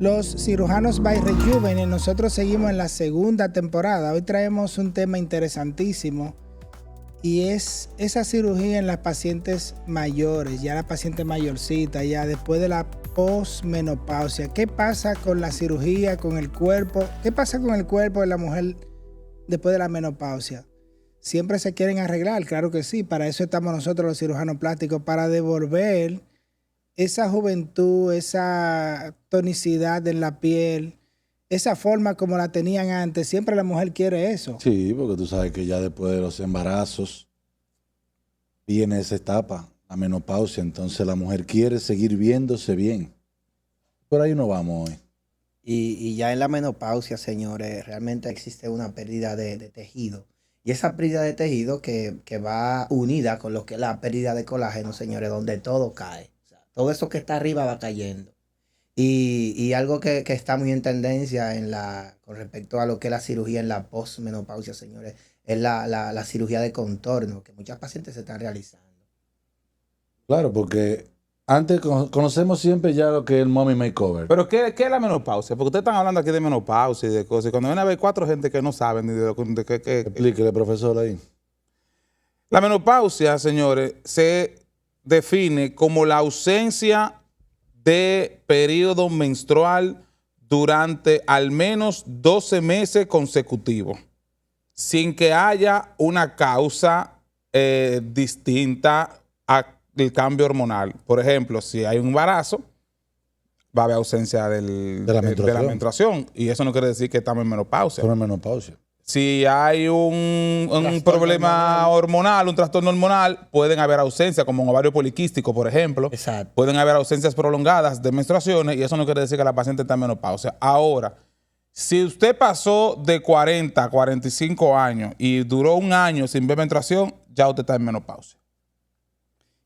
Los cirujanos by Rejuven, nosotros seguimos en la segunda temporada. Hoy traemos un tema interesantísimo y es esa cirugía en las pacientes mayores, ya la paciente mayorcita, ya después de la posmenopausia. ¿Qué pasa con la cirugía, con el cuerpo? ¿Qué pasa con el cuerpo de la mujer después de la menopausia? ¿Siempre se quieren arreglar? Claro que sí. Para eso estamos nosotros los cirujanos plásticos, para devolver esa juventud, esa tonicidad en la piel, esa forma como la tenían antes. Siempre la mujer quiere eso. Sí, porque tú sabes que ya después de los embarazos viene esa etapa, la menopausia. Entonces la mujer quiere seguir viéndose bien. Por ahí no vamos hoy. Y ya en la menopausia, señores, realmente existe una pérdida de tejido. Y esa pérdida de tejido que va unida con lo que es la pérdida de colágeno, señores, donde todo cae. Todo eso que está arriba va cayendo. Y algo que está muy en tendencia con respecto a lo que es la cirugía en la posmenopausia, señores, es la cirugía de contorno que muchas pacientes se están realizando. Claro, porque antes conocemos siempre ya lo que es el mommy makeover. Pero ¿qué es la menopausia? Porque ustedes están hablando aquí de menopausia y de cosas. Y cuando viene a ver 4 gente que no saben ni de qué. Explíquele, profesor, ahí. La menopausia, señores, se define como la ausencia de periodo menstrual durante al menos 12 meses consecutivos, sin que haya una causa distinta al cambio hormonal. Por ejemplo, si hay un embarazo, va a haber ausencia de la menstruación, y eso no quiere decir que estamos en menopausia. Estamos en menopausia. Si hay un problema hormonal, un trastorno hormonal, pueden haber ausencias, como un ovario poliquístico, por ejemplo. Exacto. Pueden haber ausencias prolongadas de menstruaciones y eso no quiere decir que la paciente está en menopausia. Ahora, si usted pasó de 40 a 45 años y duró un año sin ver menstruación, ya usted está en menopausia.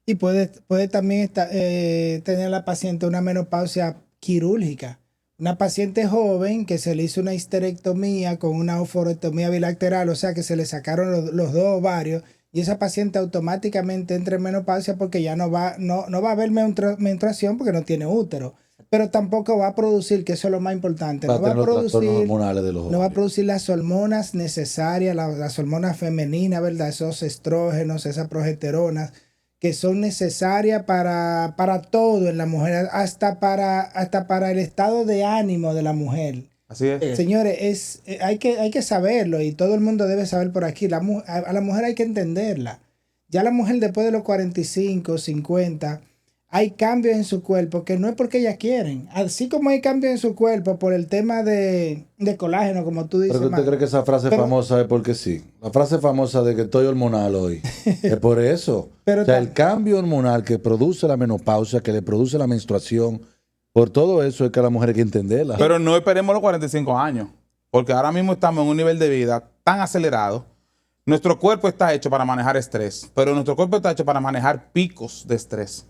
Y puede también tener la paciente una menopausia quirúrgica. Una paciente joven que se le hizo una histerectomía con una oforectomía bilateral, o sea que se le sacaron los dos ovarios, y esa paciente automáticamente entra en menopausia porque ya no va a haber menstruación porque no tiene útero, pero tampoco va a producir, que eso es lo más importante, no va a producir las hormonas necesarias, las hormonas femeninas, ¿verdad? Esos estrógenos, esas progesteronas, que son necesarias para todo en la mujer, hasta para el estado de ánimo de la mujer. Así es. Señores, hay que saberlo, y todo el mundo debe saber por aquí. A la mujer hay que entenderla. Ya la mujer después de los 45, 50, hay cambios en su cuerpo que no es porque ellas quieren. Así como hay cambios en su cuerpo por el tema de colágeno, como tú dices. ¿Pero usted cree que esa frase famosa es porque sí? La frase famosa de que estoy hormonal hoy es por eso. O sea, el cambio hormonal que produce la menopausia, que le produce la menstruación, por todo eso es que a la mujer hay que entenderla. Pero no esperemos los 45 años, porque ahora mismo estamos en un nivel de vida tan acelerado. Nuestro cuerpo está hecho para manejar estrés, pero nuestro cuerpo está hecho para manejar picos de estrés.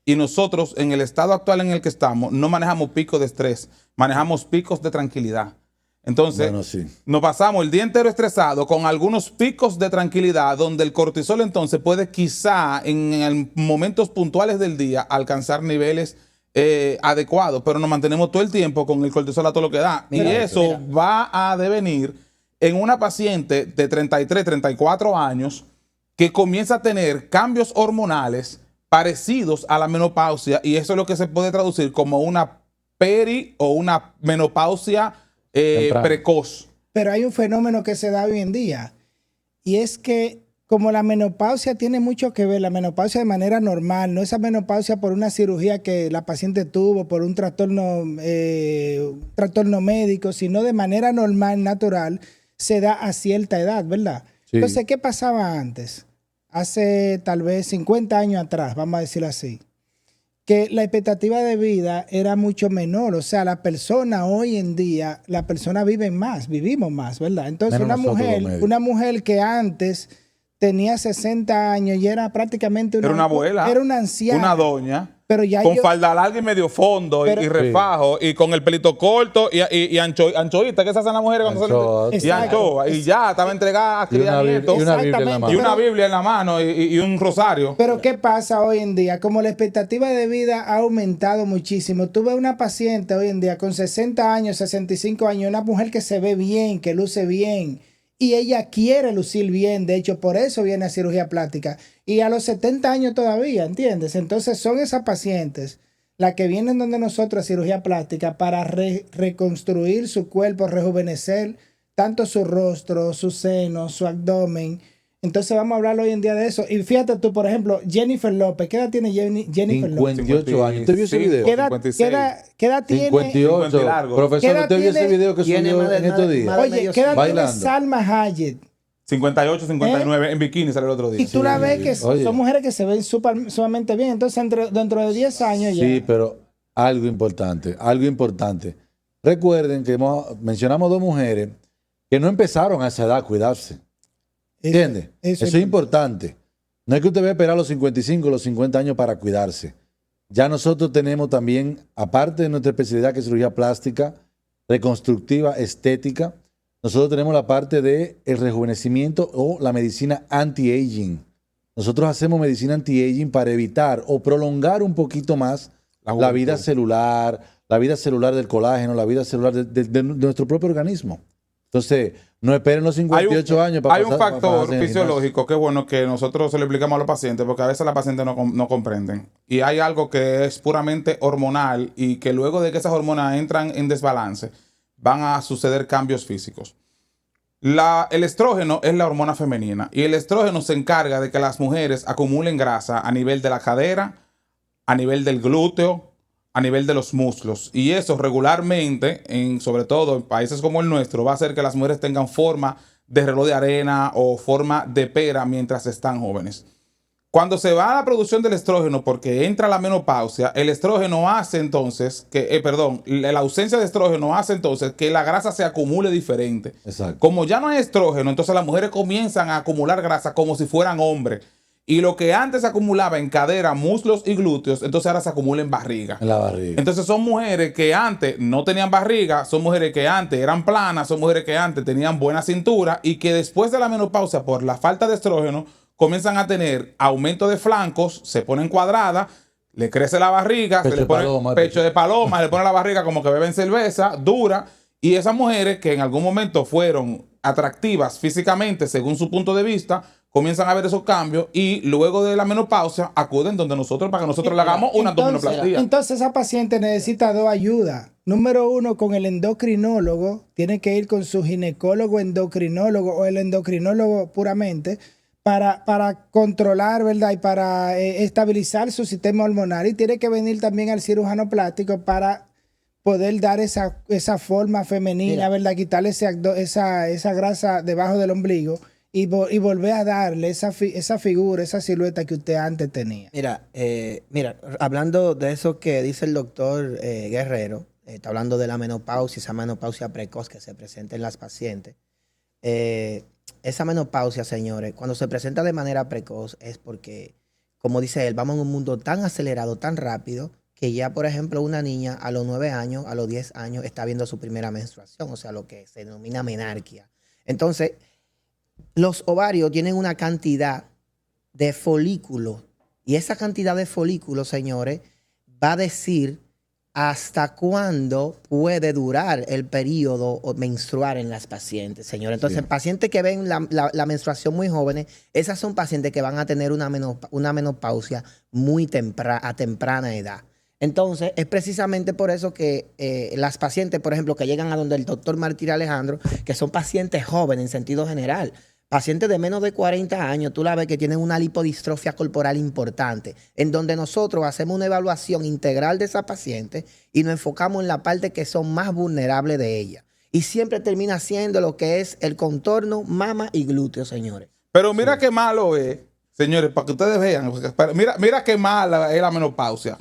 Y nosotros, en el estado actual en el que estamos, no manejamos picos de estrés, manejamos picos de tranquilidad. Entonces, bueno, sí, nos pasamos el día entero estresado con algunos picos de tranquilidad, donde el cortisol entonces puede quizá en momentos puntuales del día alcanzar niveles adecuados, pero nos mantenemos todo el tiempo con el cortisol a todo lo que da. Y eso va a devenir en una paciente de 33, 34 años que comienza a tener cambios hormonales parecidos a la menopausia, y eso es lo que se puede traducir como una o una menopausia precoz. Pero hay un fenómeno que se da hoy en día, y es que como la menopausia tiene mucho que ver, la menopausia de manera normal, no esa menopausia por una cirugía que la paciente tuvo, por un trastorno médico, sino de manera normal, natural, se da a cierta edad, ¿verdad? Sí. Entonces, ¿qué pasaba antes? Hace tal vez 50 años atrás, vamos a decirlo así, que la expectativa de vida era mucho menor. O sea, la persona hoy en día, la persona vivimos más, ¿verdad? Entonces, una mujer que antes tenía 60 años y era prácticamente era una abuela, era una anciana. Una doña. Pero ya con falda larga y medio fondo y refajo y con el pelito corto y anchoita que se hacen las mujeres cuando se le... Y anchoa. Y ya estaba entregada a criamiento. Y una Biblia en la mano. Y una Biblia en la mano y un rosario. Pero ¿qué pasa hoy en día? Como la expectativa de vida ha aumentado muchísimo. Tú ves una paciente hoy en día con 60 años, 65 años, una mujer que se ve bien, que luce bien. Y ella quiere lucir bien, de hecho, por eso viene a cirugía plástica. Y a los 70 años todavía, ¿entiendes? Entonces son esas pacientes las que vienen donde nosotros a cirugía plástica para reconstruir su cuerpo, rejuvenecer tanto su rostro, su seno, su abdomen. Entonces vamos a hablar hoy en día de eso. Y fíjate tú, por ejemplo, Jennifer López. ¿Qué edad tiene Jennifer López? 58 años. ¿Usted vio ese video? ¿Qué edad tiene? 58. Profesor, ¿usted vio ese video que subió en estos días? Oye, ¿qué edad tiene Salma Hayek? 58, 59, en bikini salió el otro día. Y tú la ves que son mujeres que se ven sumamente bien. Entonces, dentro de 10 años ya. Sí, pero algo importante. Recuerden que mencionamos dos mujeres que no empezaron a esa edad a cuidarse. ¿Entiendes? Eso es importante. No es que usted vaya a esperar los 55, los 50 años para cuidarse. Ya nosotros tenemos también, aparte de nuestra especialidad que es cirugía plástica, reconstructiva, estética, nosotros tenemos la parte del rejuvenecimiento o la medicina anti-aging. Nosotros hacemos medicina anti-aging para evitar o prolongar un poquito más la vida celular del colágeno, la vida celular de nuestro propio organismo. Entonces, no esperen los 58 años para Hay un factor fisiológico que es bueno que nosotros se lo explicamos a los pacientes porque a veces las pacientes no comprenden. Y hay algo que es puramente hormonal y que luego de que esas hormonas entran en desbalance, van a suceder cambios físicos. El estrógeno es la hormona femenina y el estrógeno se encarga de que las mujeres acumulen grasa a nivel de la cadera, a nivel del glúteo, a nivel de los músculos. Y eso regularmente, sobre todo en países como el nuestro, va a hacer que las mujeres tengan forma de reloj de arena o forma de pera mientras están jóvenes. Cuando se va a la producción del estrógeno, porque entra la menopausia, el estrógeno hace entonces la ausencia de estrógeno hace entonces que la grasa se acumule diferente. Exacto. Como ya no hay estrógeno, entonces las mujeres comienzan a acumular grasa como si fueran hombres. Y lo que antes se acumulaba en cadera, muslos y glúteos, entonces ahora se acumula en barriga. En la barriga. Entonces son mujeres que antes no tenían barriga, son mujeres que antes eran planas, son mujeres que antes tenían buena cintura y que después de la menopausia, por la falta de estrógeno, comienzan a tener aumento de flancos, se ponen cuadradas, le crece la barriga, se le pone pecho de paloma, le pone la barriga como que beben cerveza, dura. Y esas mujeres que en algún momento fueron atractivas físicamente según su punto de vista, comienzan a ver esos cambios y luego de la menopausia acuden donde nosotros para que nosotros le hagamos una abdominoplastia. Entonces esa paciente necesita dos ayudas. Número uno, con el endocrinólogo. Tiene que ir con su ginecólogo endocrinólogo o el endocrinólogo puramente para controlar, ¿verdad? Y para estabilizar su sistema hormonal. Y tiene que venir también al cirujano plástico para poder dar esa forma femenina, ¿verdad? Quitarle esa grasa debajo del ombligo. Y volver a darle esa figura, esa silueta que usted antes tenía. Mira, hablando de eso que dice el doctor Guerrero, está hablando de la menopausia, esa menopausia precoz que se presenta en las pacientes. Esa menopausia, señores, cuando se presenta de manera precoz es porque, como dice él, vamos en un mundo tan acelerado, tan rápido, que ya, por ejemplo, una niña a los 9 años, a los 10 años, está viendo su primera menstruación, o sea, lo que se denomina menarquia. Entonces, los ovarios tienen una cantidad de folículos y esa cantidad de folículos, señores, va a decir hasta cuándo puede durar el periodo menstrual en las pacientes, señores. Entonces, pacientes que ven la menstruación muy jóvenes, esas son pacientes que van a tener una menopausia muy a temprana edad. Entonces, es precisamente por eso que las pacientes, por ejemplo, que llegan a donde el doctor Martín Alejandro, que son pacientes jóvenes en sentido general, pacientes de menos de 40 años, tú la ves que tienen una lipodistrofia corporal importante, en donde nosotros hacemos una evaluación integral de esa paciente y nos enfocamos en la parte que son más vulnerables de ella. Y siempre termina siendo lo que es el contorno, mama y glúteo, señores. Pero mira qué malo es, señores, para que ustedes vean. Mira qué mala es la menopausia.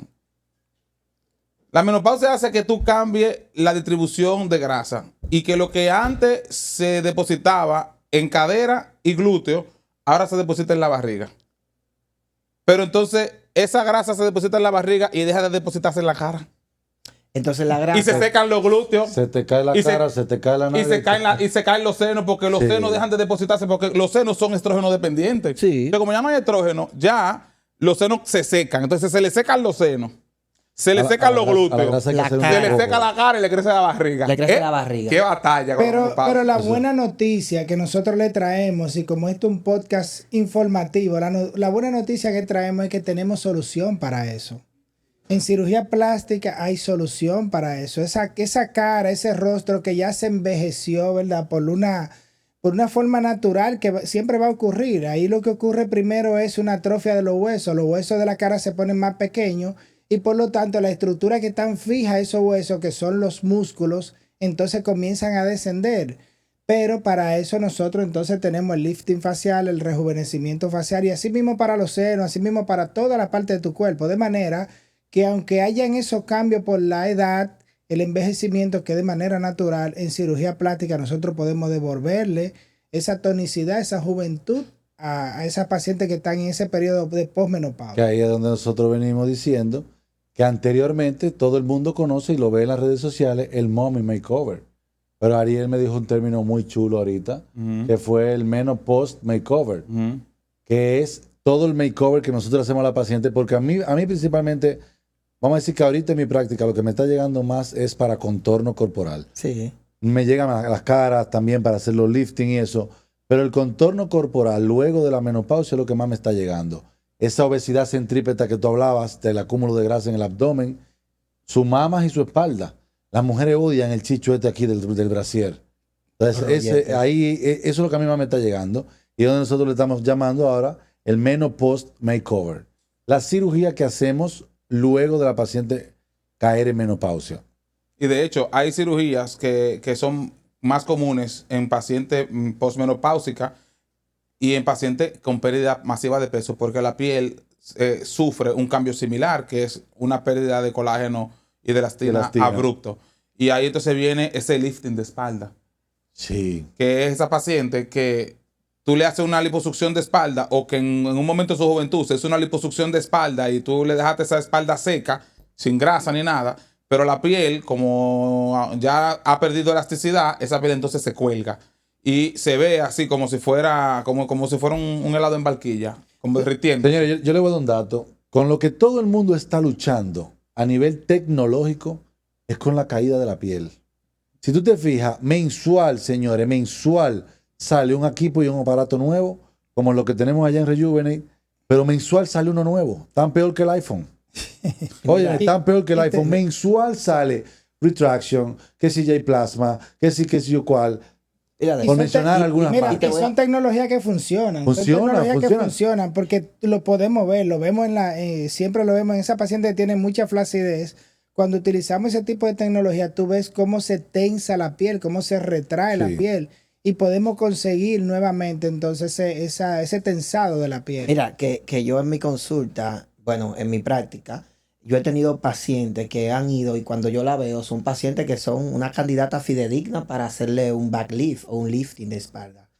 La menopausia hace que tú cambies la distribución de grasa y que lo que antes se depositaba en cadera y glúteo, ahora se deposita en la barriga. Pero entonces esa grasa se deposita en la barriga y deja de depositarse en la cara. Entonces la grasa... Y se secan los glúteos. Se te cae la cara, se te cae la nalga. Y se caen los senos porque los senos dejan de depositarse porque los senos son estrógeno dependientes. Sí. Pero como ya no hay estrógeno, ya los senos se secan. Entonces se le secan los senos. Se le secan los glúteos. Se le seca la cara y le crece la barriga. Le crece la barriga. Qué batalla. Pero la buena noticia que nosotros le traemos, y como esto es un podcast informativo, la buena noticia que traemos es que tenemos solución para eso. En cirugía plástica hay solución para eso. Esa cara, ese rostro que ya se envejeció, ¿verdad? Por una forma natural que siempre va a ocurrir. Ahí lo que ocurre primero es una atrofia de los huesos. Los huesos de la cara se ponen más pequeños y por lo tanto la estructura que están fija esos huesos, que son los músculos, entonces comienzan a descender. Pero para eso nosotros entonces tenemos el lifting facial, el rejuvenecimiento facial y así mismo para los senos, así mismo para toda la parte de tu cuerpo. De manera que aunque hayan esos cambios por la edad, el envejecimiento que de manera natural en cirugía plástica nosotros podemos devolverle esa tonicidad, esa juventud a esas pacientes que están en ese periodo de posmenopausia. Que ahí es donde nosotros venimos diciendo que anteriormente todo el mundo conoce y lo ve en las redes sociales el mommy makeover. Pero Ariel me dijo un término muy chulo ahorita, que fue el menopause makeover, que es todo el makeover que nosotros hacemos a la paciente, porque a mí principalmente, vamos a decir que ahorita en mi práctica lo que me está llegando más es para contorno corporal. Sí. Me llegan a las caras también para hacer los lifting y eso, pero el contorno corporal luego de la menopausia es lo que más me está llegando. Esa obesidad centrípeta que tú hablabas, del acúmulo de grasa en el abdomen, su mamas y su espalda. Las mujeres odian el chicho aquí del brasier. Entonces, eso es lo que a mí más me está llegando. Y es donde nosotros le estamos llamando ahora el menopause makeover. La cirugía que hacemos luego de la paciente caer en menopausia. Y de hecho, hay cirugías que son más comunes en pacientes postmenopáusicas y en pacientes con pérdida masiva de peso, porque la piel sufre un cambio similar, que es una pérdida de colágeno y de elastina abrupto. Y ahí entonces viene ese lifting de espalda. Sí. Que es esa paciente que tú le haces una liposucción de espalda o que en un momento de su juventud se hizo una liposucción de espalda y tú le dejaste esa espalda seca, sin grasa ni nada, pero la piel, como ya ha perdido elasticidad, esa piel entonces se cuelga. Y se ve así como si fuera como si fuera un helado en barquilla, como derritiendo. Señores, yo le voy a dar un dato. Con lo que todo el mundo está luchando a nivel tecnológico es con la caída de la piel. Si tú te fijas, mensual, señores, mensual sale un equipo y un aparato nuevo, como lo que tenemos allá en Rejuvenate, pero mensual sale uno nuevo, tan peor que el iPhone. Oye, tan peor que el iPhone. Mensual sale Retraction, que si J-Plasma, que si yo cual. Por mencionar algunas marcas. Son tecnologías que funcionan. Funcionan porque lo podemos ver, lo vemos siempre lo vemos en esa paciente que tiene mucha flacidez. Cuando utilizamos ese tipo de tecnología, tú ves cómo se tensa la piel, cómo se retrae la piel. Y podemos conseguir nuevamente entonces ese tensado de la piel. Mira, que yo en mi consulta, bueno, en mi práctica, yo he tenido pacientes que han ido y cuando yo la veo son pacientes que son una candidata fidedigna para hacerle un backlift o un lifting de espalda.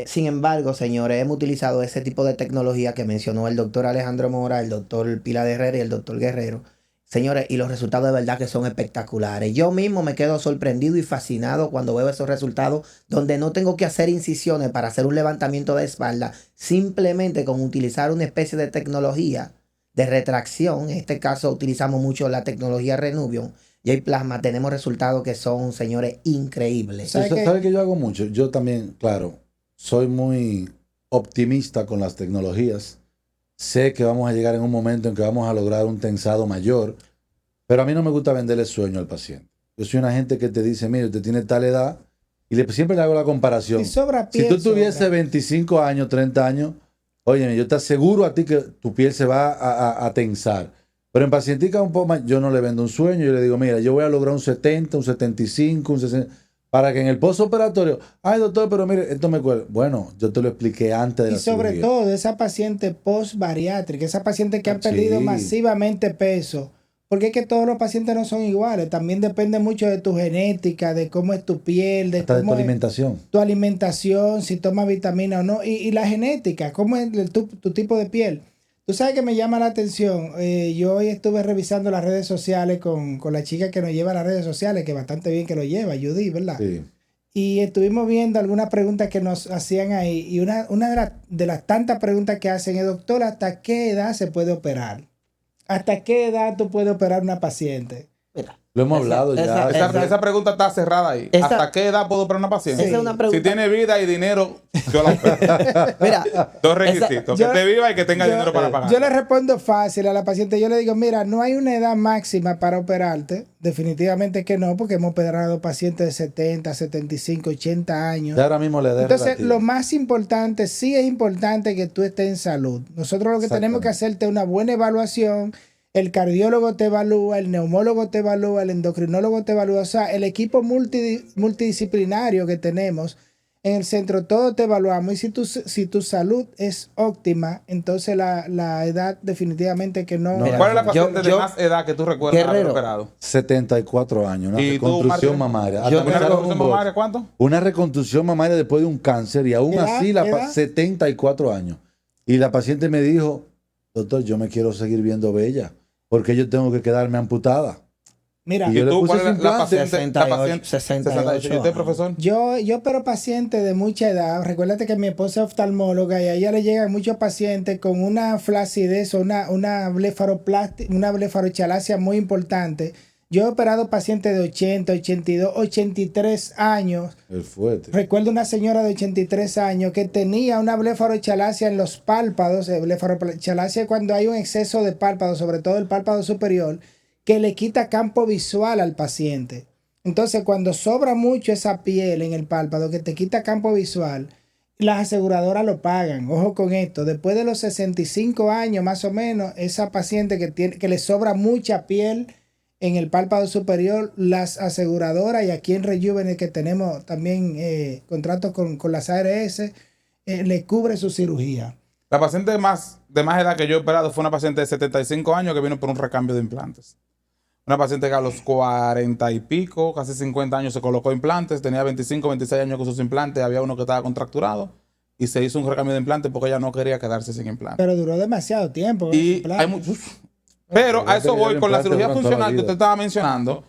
Sin embargo, señores, hemos utilizado ese tipo de tecnología que mencionó el doctor Alejandro Mora, el doctor Pilar Herrera y el doctor Guerrero. Señores, y los resultados de verdad que son espectaculares. Yo mismo me quedo sorprendido y fascinado cuando veo esos resultados donde no tengo que hacer incisiones para hacer un levantamiento de espalda, simplemente con utilizar una especie de tecnología de retracción. En este caso utilizamos mucho la tecnología Renuvion y hay plasma. Tenemos resultados que son, señores, increíbles. ¿Sabe que yo hago mucho? Yo también, claro, soy muy optimista con las tecnologías. Sé que vamos a llegar en un momento en que vamos a lograr un tensado mayor, pero a mí no me gusta venderle sueño al paciente. Yo soy una gente que te dice, mire, usted tiene tal edad, y siempre le hago la comparación. Si tú tuviese 25 años, 30 años, óyeme, yo te aseguro a ti que tu piel se va a tensar. Pero en pacientica un poco más, yo no le vendo un sueño, yo le digo, mira, yo voy a lograr un 70, un 75, un 60, para que en el postoperatorio, ay doctor, pero mire, esto me cuelga. Bueno, yo te lo expliqué antes de la cirugía. Y sobre todo, esa paciente post-bariátrica, esa paciente que han perdido masivamente peso, porque es que todos los pacientes no son iguales, también depende mucho de tu genética, de cómo es tu piel, de tu alimentación. Tu alimentación, si tomas vitamina o no, y la genética, cómo es tu tipo de piel. Tú sabes que me llama la atención. Yo hoy estuve revisando las redes sociales con la chica que nos lleva a las redes sociales, que bastante bien que lo lleva, Judy, ¿verdad? Sí. Y estuvimos viendo algunas preguntas que nos hacían ahí. Y una de las tantas preguntas que hacen es, doctor, ¿hasta qué edad se puede operar? ¿Hasta qué edad tú puedes operar una paciente? Mira, Lo hemos hablado ya. Esa pregunta está cerrada ahí. ¿Hasta qué edad puedo operar una paciente? Esa es una pregunta. Si tiene vida y dinero, yo la opero. Mira, Dos requisitos. Que esté viva y que tenga dinero para pagar. Yo le respondo fácil a la paciente. Yo le digo, mira, no hay una edad máxima para operarte. Definitivamente que no, porque hemos operado pacientes de 70, 75, 80 años. Ya ahora mismo le da. Entonces, relativo. lo más importante, sí es importante que tú estés en salud. Nosotros lo que tenemos que hacerte es una buena evaluación. El cardiólogo te evalúa, el neumólogo te evalúa, el endocrinólogo te evalúa. O sea, el equipo multidisciplinario que tenemos en el centro, todo te evaluamos. Y si tu salud es óptima, entonces la edad definitivamente que no. ¿Cuál es la paciente de más edad que tú recuerdas haber operado? 74 años, una ¿Y tú, reconstrucción Martín? mamaria. ¿Una reconstrucción mamaria cuánto? Una reconstrucción mamaria después de un cáncer y aún así 74 años. Y la paciente me dijo, doctor, yo me quiero seguir viendo bella porque yo tengo que quedarme amputada. Mira, y yo le tú puse cuál es la paciente? 68. ¿Y usted, profesor? Yo opero pacientes de mucha edad. Recuérdate que mi esposa es oftalmóloga y a ella le llegan muchos pacientes con una flacidez o una blefarochalasia muy importante. Yo he operado pacientes de 80, 82, 83 años. El fuerte. Recuerdo una señora de 83 años que tenía una blefarochalasia en los párpados. Blefarochalasia cuando hay un exceso de párpados, sobre todo el párpado superior, que le quita campo visual al paciente. Entonces, cuando sobra mucho esa piel en el párpado que te quita campo visual, las aseguradoras lo pagan. Ojo con esto. Después de los 65 años, más o menos, esa paciente que le sobra mucha piel en el párpado superior, las aseguradoras, y aquí en Rejuvenate que tenemos también contratos con las ARS, le cubre su cirugía. La paciente de más edad que yo he operado fue una paciente de 75 años que vino por un recambio de implantes. Una paciente que a los 40 y pico, casi 50 años, se colocó implantes, tenía 25, 26 años con sus implantes, había uno que estaba contracturado y se hizo un recambio de implantes porque ella no quería quedarse sin implantes. Pero duró demasiado tiempo. Y hay muchos. Pero a eso voy con la cirugía funcional que usted estaba mencionando.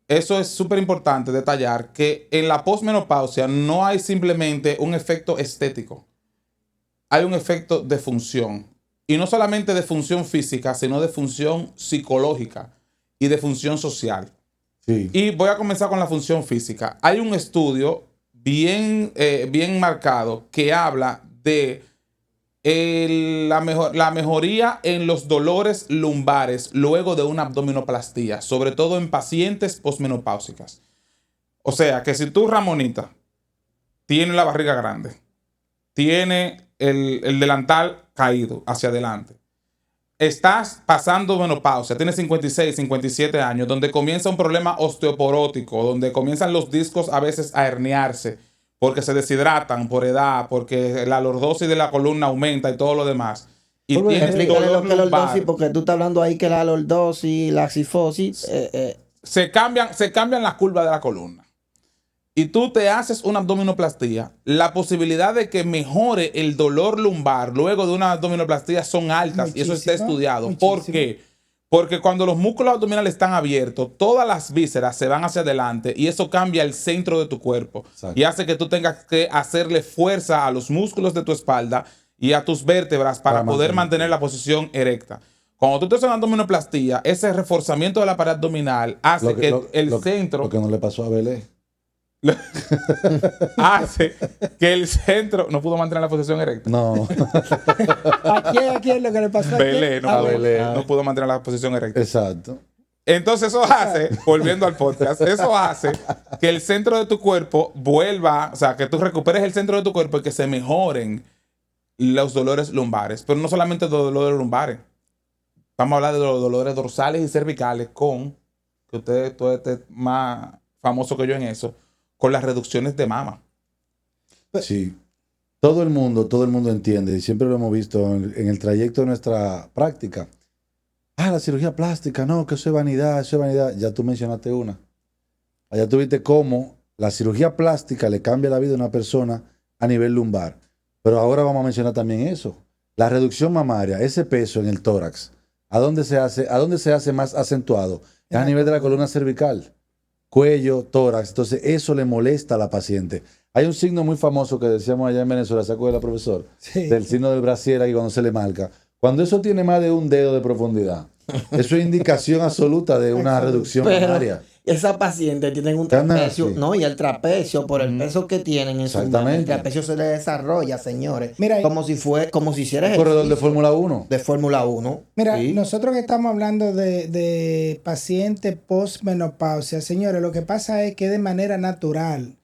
Eso es súper importante detallar que en la posmenopausia no hay simplemente un efecto estético. Hay un efecto de función. Y no solamente de función física, sino de función psicológica y de función social. Sí. Y voy a comenzar con la función física. Hay un estudio bien marcado que habla de la mejoría en los dolores lumbares luego de una abdominoplastía, sobre todo en pacientes posmenopáusicas. O sea, que si tú, Ramonita, tienes la barriga grande, tiene el delantal caído hacia adelante, estás pasando menopausia, tienes 56, 57 años, donde comienza un problema osteoporótico, donde comienzan los discos a veces a herniarse, porque se deshidratan por edad, porque la lordosis de la columna aumenta y todo lo demás. Y explícale lo que es la lordosis, porque tú estás hablando ahí que la lordosis, la cifosis... Se cambian las curvas de la columna. Y tú te haces una abdominoplastía, la posibilidad de que mejore el dolor lumbar luego de una abdominoplastía son altas. Muchísimo, y eso está estudiado. Muchísimo. ¿Por qué? Porque cuando los músculos abdominales están abiertos, todas las vísceras se van hacia adelante y eso cambia el centro de tu cuerpo. Exacto. Y hace que tú tengas que hacerle fuerza a los músculos de tu espalda y a tus vértebras para poder mantener la posición erecta. Cuando tú te haces una abdominoplastía, ese reforzamiento de la pared abdominal hace que el centro... Lo que no le pasó a Belé. hace que el centro no pudo mantener la posición erecta. No. ¿A quién es lo que le pasó? Belé no pudo mantener la posición erecta. Exacto. Entonces eso hace, volviendo al podcast, eso hace que el centro de tu cuerpo vuelva, o sea, que tú recuperes el centro de tu cuerpo y que se mejoren los dolores lumbares. Pero no solamente los dolores lumbares. Vamos a hablar de los dolores dorsales y cervicales con, que usted es más famoso que yo en eso, con las reducciones de mama. Sí. Todo el mundo entiende, y siempre lo hemos visto en el trayecto de nuestra práctica. La cirugía plástica, no, que eso es vanidad, eso es vanidad. Ya tú mencionaste una. Allá tú viste cómo la cirugía plástica le cambia la vida a una persona a nivel lumbar. Pero ahora vamos a mencionar también eso. la reducción mamaria, ese peso en el tórax, ¿a dónde se hace más acentuado? Es a nivel de la columna cervical, cuello, tórax. Entonces, eso le molesta a la paciente. Hay un signo muy famoso que decíamos allá en Venezuela, ¿se acuerda, profesor? Sí. Del signo del brasier ahí cuando se le marca. Cuando eso tiene más de un dedo de profundidad, eso es indicación absoluta de una reducción mamaria. Esa paciente tiene un trapecio, no, y el trapecio, por el peso que tienen en su mano, el trapecio se le desarrolla, señores, mira, como si hiciera un corredor de Fórmula 1. De Fórmula 1. Mira, sí. Nosotros que estamos hablando de pacientes postmenopausia, señores, lo que pasa es que de manera natural.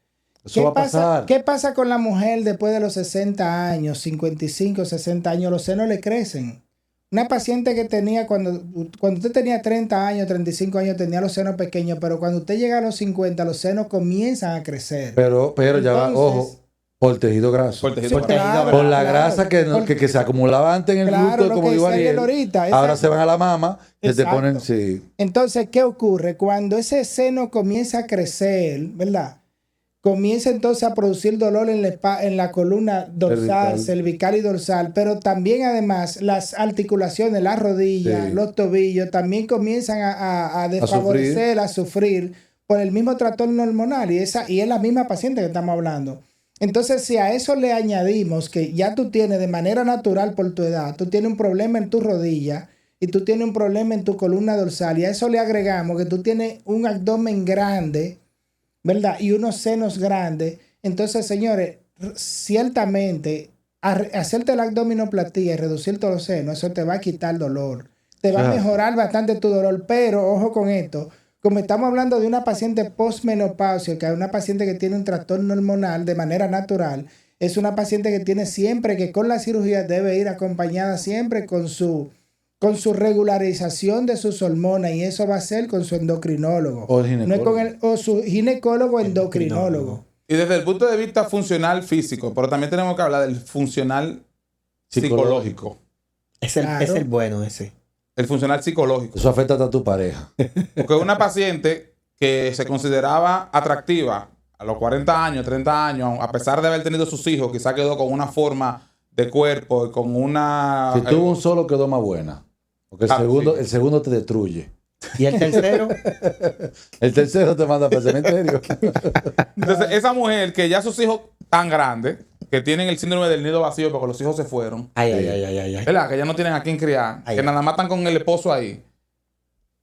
Eso va a pasar. ¿Qué pasa con la mujer después de los 60 años, 55, 60 años? Los senos le crecen. Una paciente que tenía, cuando usted tenía 30 años, 35 años, tenía los senos pequeños, pero cuando usted llega a los 50, los senos comienzan a crecer. Pero entonces, ya va, ojo, por el tejido graso. Por la grasa que se acumulaba antes en el glúteo, como digo Ariel. Ahora se van a la mama, que te ponen, sí. Entonces, ¿qué ocurre? Cuando ese seno comienza a crecer, ¿verdad? Comienza entonces a producir dolor en la columna dorsal, cervical y dorsal, pero también además las articulaciones, las rodillas, los tobillos, también comienzan a desfavorecer, a sufrir por el mismo trastorno hormonal y es la misma paciente que estamos hablando. Entonces, si a eso le añadimos que ya tú tienes de manera natural por tu edad, tú tienes un problema en tu rodilla y tú tienes un problema en tu columna dorsal y a eso le agregamos que tú tienes un abdomen grande, ¿verdad? Y unos senos grandes. Entonces, señores, ciertamente, hacerte la abdominoplastia y reducir todos los senos, eso te va a quitar dolor. Te va a mejorar bastante tu dolor, pero ojo con esto. Como estamos hablando de una paciente postmenopausia, que es una paciente que tiene un trastorno hormonal de manera natural, es una paciente que tiene siempre que con la cirugía debe ir acompañada siempre con su regularización de sus hormonas, y eso va a ser con su endocrinólogo. O el ginecólogo. O su ginecólogo endocrinólogo. Y desde el punto de vista funcional físico, pero también tenemos que hablar del funcional psicológico. Es el bueno ese. El funcional psicológico. Eso afecta a tu pareja. Porque una paciente que se consideraba atractiva a los 40 años, 30 años, a pesar de haber tenido sus hijos, quizá quedó con una forma de cuerpo y con una... Si tuvo un solo, quedó más buena. Porque el segundo te destruye. ¿Y el tercero? El tercero te manda para el cementerio. Entonces, esa mujer que ya sus hijos tan grandes, que tienen el síndrome del nido vacío porque los hijos se fueron. Ay. ¿Verdad? Que ya no tienen a quién criar. Que nada más están con el esposo ahí.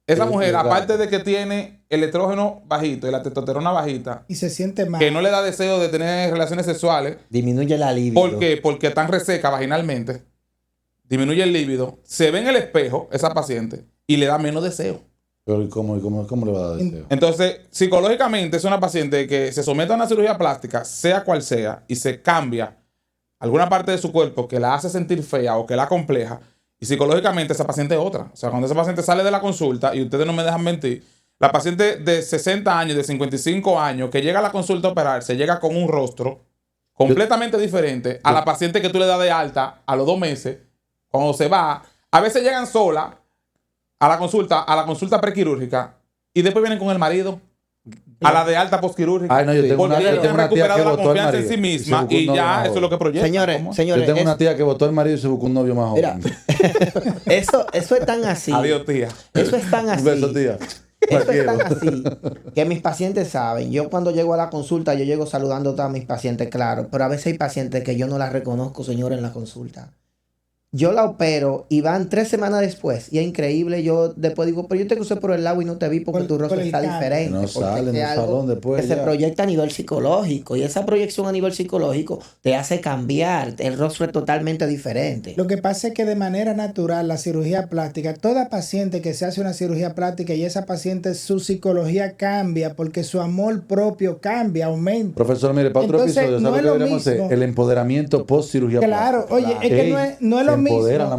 Esa mujer, aparte de que tiene el estrógeno bajito y la testosterona bajita. Y se siente mal. Que no le da deseo de tener relaciones sexuales. Disminuye la libido. ¿Por qué? Porque están reseca vaginalmente. Disminuye el líbido. Se ve en el espejo, esa paciente, y le da menos deseo. Pero ¿y cómo le va a dar deseo? Entonces, psicológicamente es una paciente que se somete a una cirugía plástica, sea cual sea, y se cambia alguna parte de su cuerpo que la hace sentir fea o que la compleja, y psicológicamente esa paciente es otra. O sea, cuando esa paciente sale de la consulta, y ustedes no me dejan mentir, la paciente de 60 años, de 55 años, que llega a la consulta a operarse, llega con un rostro completamente diferente a la paciente que tú le das de alta a los 2 meses, cuando se va. A veces llegan solas a la consulta prequirúrgica y después vienen con el marido a la de alta postquirúrgica. Ay, no, yo tengo porque ella ha recuperado la confianza en sí y misma y ya eso es lo que proyecta. Señores, yo tengo una tía que votó al marido y se buscó un novio más joven. Mira, eso es tan así. Adiós, tía. Eso es tan así. Un beso, tía. Eso es tan así que mis pacientes saben. Yo cuando llego a la consulta, yo llego saludando a todos mis pacientes, claro. Pero a veces hay pacientes que yo no las reconozco, señores, en la consulta. Yo la opero y van 3 semanas después. Y es increíble. Yo después digo, pero yo te crucé por el lado y no te vi porque tu rostro está diferente. No sale en el salón después. Que se proyecta a nivel psicológico. Y esa proyección a nivel psicológico te hace cambiar. El rostro es totalmente diferente. Lo que pasa es que de manera natural la cirugía plástica, toda paciente que se hace una cirugía plástica y esa paciente su psicología cambia porque su amor propio cambia, aumenta. Profesor, mire, para otro episodio, ¿sabes qué deberíamos hacer? El empoderamiento post cirugía plástica. Claro, oye, es que no es lo mismo.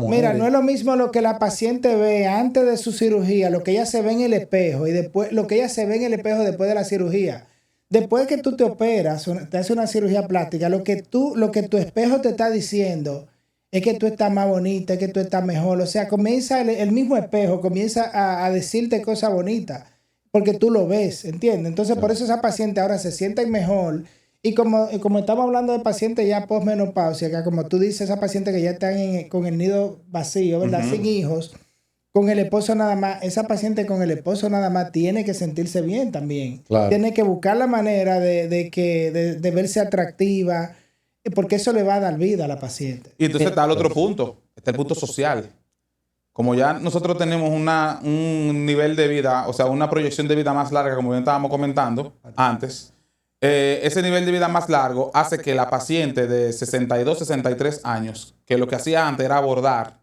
Mira, no es lo mismo lo que la paciente ve antes de su cirugía, lo que ella se ve en el espejo y después lo que ella se ve en el espejo después de la cirugía. Después que tú te operas, te haces una cirugía plástica, lo que tu espejo te está diciendo es que tú estás más bonita, es que tú estás mejor. O sea, comienza el mismo espejo, comienza a decirte cosas bonitas porque tú lo ves, ¿entiendes? Entonces, por eso esa paciente ahora se siente mejor. Y como estamos hablando de pacientes ya posmenopausia, que como tú dices, esas pacientes que ya están con el nido vacío, ¿verdad? Sin hijos, con el esposo nada más, esa paciente con el esposo nada más tiene que sentirse bien también. Claro. Tiene que buscar la manera de verse atractiva, porque eso le va a dar vida a la paciente. Y entonces está el otro punto, está el punto social. Como ya nosotros tenemos un nivel de vida, o sea, una proyección de vida más larga, como bien estábamos comentando antes, ese nivel de vida más largo hace que la paciente de 62, 63 años, que lo que hacía antes era bordar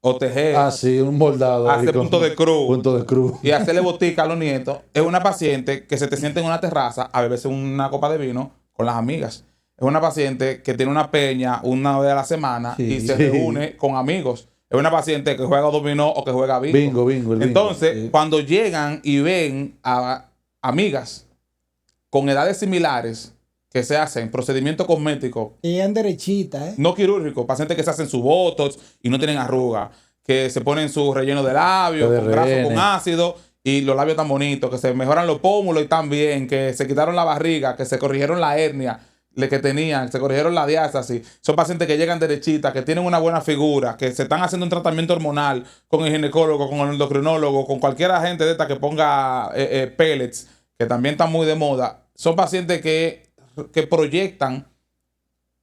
o tejer, sí, un bordado, hacer punto de cruz y hacerle botica a los nietos, es una paciente que se te siente en una terraza a beberse una copa de vino con las amigas. Es una paciente que tiene una peña una vez a la semana y se reúne con amigos. Es una paciente que juega dominó o que juega bingo. Entonces, cuando llegan y ven a amigas con edades similares que se hacen procedimientos cosméticos. Y en derechita, no quirúrgicos, pacientes que se hacen su botox y no tienen arrugas, que se ponen su relleno de labios, con graso, con ácido, y los labios tan bonitos, que se mejoran los pómulos y tan bien, que se quitaron la barriga, que se corrigieron la hernia que tenían, se corrigieron la diástasis. Son pacientes que llegan derechitas, que tienen una buena figura, que se están haciendo un tratamiento hormonal con el ginecólogo, con el endocrinólogo, con cualquier agente de esta que ponga pellets, que también están muy de moda. Son pacientes que proyectan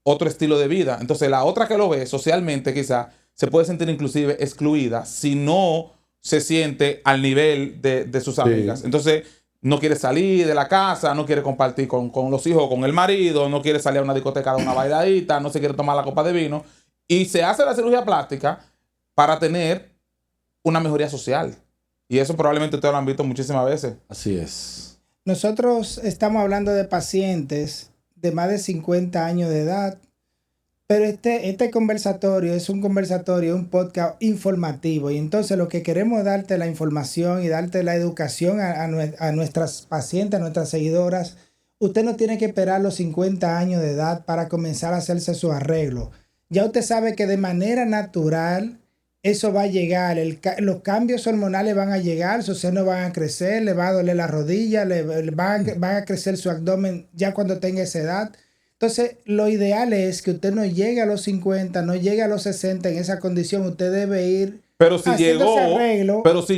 otro estilo de vida. Entonces, la otra que lo ve socialmente quizá se puede sentir inclusive excluida si no se siente al nivel de sus amigas. Entonces, no quiere salir de la casa, no quiere compartir con los hijos, con el marido, no quiere salir a una discoteca a una bailadita, no se quiere tomar la copa de vino. Y se hace la cirugía plástica para tener una mejoría social. Y eso probablemente ustedes lo han visto muchísimas veces. Así es. Nosotros estamos hablando de pacientes de más de 50 años de edad, pero este conversatorio es un podcast informativo, y entonces lo que queremos es darte la información y darte la educación a nuestras pacientes, a nuestras seguidoras. Usted no tiene que esperar los 50 años de edad para comenzar a hacerse su arreglo. Ya usted sabe que de manera natural eso va a llegar, los cambios hormonales van a llegar, sus senos van a crecer, le va a doler la rodilla, van a crecer su abdomen ya cuando tenga esa edad. Entonces, lo ideal es que usted no llegue a los 50, no llegue a los 60 en esa condición. Usted debe ir pero si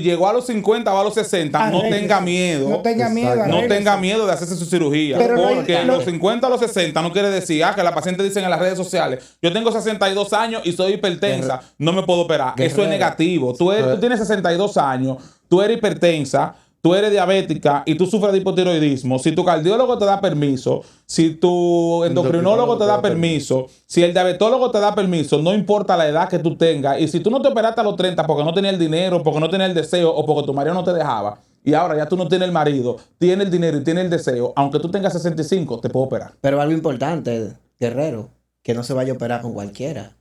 llegó a los 50 o a los 60, no tenga miedo. No tenga miedo. No tenga miedo de hacerse su cirugía. Porque a los 50 o los 60 no quiere decir que la paciente dice en las redes sociales, yo tengo 62 años y soy hipertensa, no me puedo operar. Eso es negativo. Tú tienes 62 años, tú eres hipertensa, tú eres diabética y tú sufres de hipotiroidismo. Si tu cardiólogo te da permiso, si tu endocrinólogo te da permiso, si el diabetólogo te da permiso, no importa la edad que tú tengas. Y si tú no te operaste a los 30 porque no tenías el dinero, porque no tenías el deseo o porque tu marido no te dejaba, y ahora ya tú no tienes el marido, tienes el dinero y tienes el deseo, aunque tú tengas 65, te puedo operar. Pero algo importante, guerrero, que no se vaya a operar con cualquiera.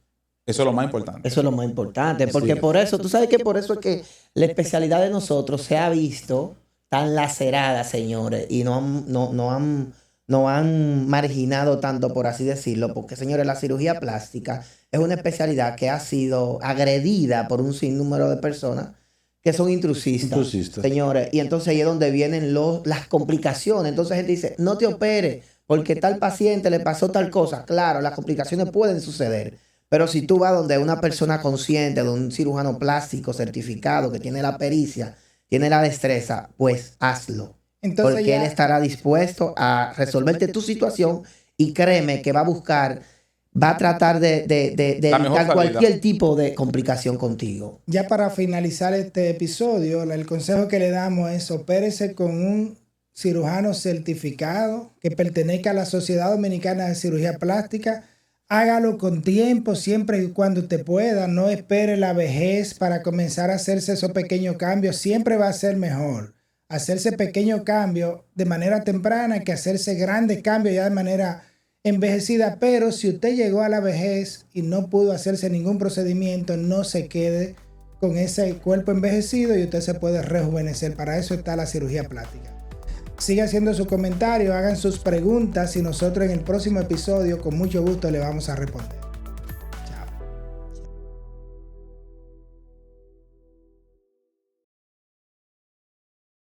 Eso es lo más importante. Eso es lo más importante, porque por eso, tú sabes que por eso es que la especialidad de nosotros se ha visto tan lacerada, señores, y no han marginado tanto, por así decirlo, porque, señores, la cirugía plástica es una especialidad que ha sido agredida por un sinnúmero de personas que son intrusistas. Señores, y entonces ahí es donde vienen las complicaciones. Entonces la gente dice, no te opere, porque tal paciente le pasó tal cosa. Claro, las complicaciones pueden suceder. Pero si tú vas donde una persona consciente, de un cirujano plástico certificado que tiene la pericia, tiene la destreza, pues hazlo. Entonces porque él estará dispuesto a resolverte tu situación y créeme que va a tratar de evitar cualquier tipo de complicación contigo. Ya para finalizar este episodio, el consejo que le damos es opérese con un cirujano certificado que pertenezca a la Sociedad Dominicana de Cirugía Plástica. Hágalo con tiempo, siempre y cuando usted pueda. No espere la vejez para comenzar a hacerse esos pequeños cambios. Siempre va a ser mejor hacerse pequeños cambios de manera temprana que hacerse grandes cambios ya de manera envejecida. Pero si usted llegó a la vejez y no pudo hacerse ningún procedimiento, no se quede con ese cuerpo envejecido y usted se puede rejuvenecer. Para eso está la cirugía plástica. Siga haciendo sus comentarios, hagan sus preguntas y nosotros en el próximo episodio con mucho gusto le vamos a responder.